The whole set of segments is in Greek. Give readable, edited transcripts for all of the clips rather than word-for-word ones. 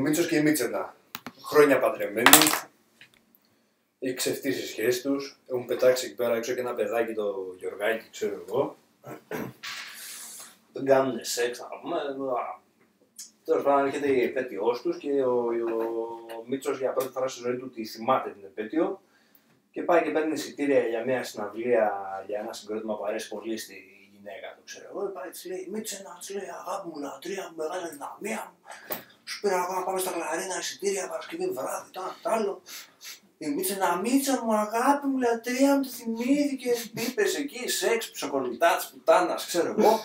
Μίτσος και η Μίτσελα. Χρόνια παντρεμένοι. Έχει ξεφτύσει η σχέση τους. Έχουν πετάξει εκεί πέρα έξω και ένα παιδάκι, το Γιωργάκι, ξέρω εγώ. Δεν κάνουν σεξ, να πούμε. Τέλος πάντων, έρχεται η επέτειός τους και ο Μίτσος για πρώτη φορά στη ζωή του τη θυμάται την επέτειο και πάει και παίρνει εισιτήρια για μια συναυλία, για ένα συγκρότημα που αρέσει πολύ στη γυναίκα του, ξέρω εγώ. Πάει, της λέει, Μίτσελα, της λέει, αγάπη μου, λατρεία μου, μεγάλη δυναμία μου. Σου πήρα εγώ να πάμε στα Κλαρίνα εισιτήρια, Παρασκευή βράδυ, το ένα τ' άλλο. Η Μίτσελα, Μίτσα μου, αγάπη μου, λατρεία μου, το θυμήθηκες. Είπες εκεί, σεξ, ψοκολιτά της πουτάνας, ξέρω εγώ.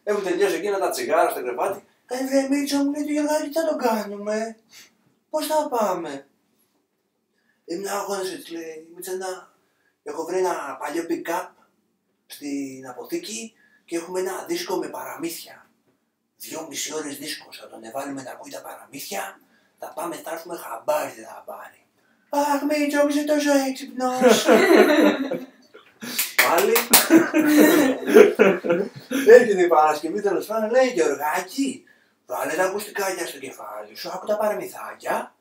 Έχουν τελειώσει εκείνα τα τσιγάρα στο κρεβάτι. Βρε Μίτσα μου, λέει το Γιωργάκι, τι θα το κάνουμε, πώς θα πάμε. Μια αγώνιση, της λέει, Μίτσελα, έχω βρει ένα παλιό pick-up στην αποθήκη και έχουμε ένα δίσκο με παραμύθια. 2,5 ώρες δίσκος, θα τον εβάλουμε να ακούει τα παραμύθια, θα πάμε, θα έρθουμε, χαμπάρι δεν θα πάρει. Αχ, Μίτσο, είσαι τόσο έξυπνος. Πάλι. Έρχεται η Παρασκευή, τέλος πάντων, λέει Γιωργάκι, βάλε τα ακουστικάκια στο κεφάλι σου, άκου τα παραμυθάκια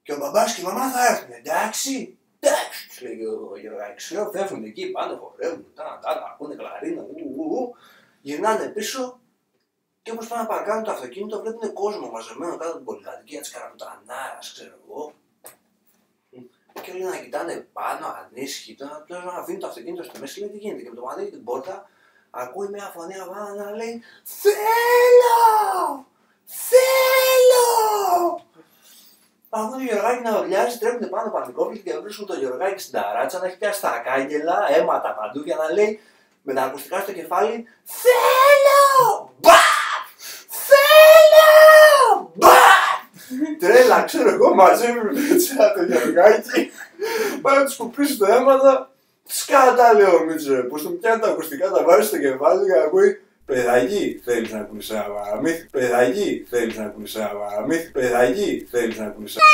και ο μπαμπάς και η μαμά θα έρθουν, εντάξει. Εντάξει, τους λέει ο Γιωργάκης, λέω, φεύγουν εκεί, πάνε, χορεύουν, ακούνε κλαρίνα, γυρνάνε πίσω και όπως πάνε να παρκάρουν το αυτοκίνητο, βλέπουν κόσμο μαζεμένο κάτω από την πολυκατοικία της Καραπουτανάρας, ξέρω εγώ. Και όλοι να κοιτάνε πάνω, ανήσυχοι, τώρα να αφήνει το αυτοκίνητο στη μέση, λέει τι γίνεται. Και με το που ανοίγει την πόρτα, ακούει μια φωνή απάνω να λέει θέλω! Θέλω! Ακούνε το Γιωργάκι να ορλιάζει, τρέχουν πάνω πανικόβλητοι και βρίσκουν το Γιωργάκι στην ταράτσα να έχει πιάσει τα κάγκελα, αίματα παντού για να λέει με τα ακουστικά στο κεφάλι θέλω! Μπα! Θέλω! Μπα! Τρέλα, ξέρω εγώ, μαζεύει με πετσιά το Γιωργάκι, πάει να τους κουπίσει τα αίματα, σκάτα λέει ο Μίτσο, πως του πιάνει τα ακουστικά, τα βάζει στο κεφάλι και ακούει παιδάκι, θέλεις να ακούεις ένα παραμύθι, παιδάκι, θέλεις να ακούεις ένα παραμύθι, παιδάκι, θέλεις να ακούεις ένα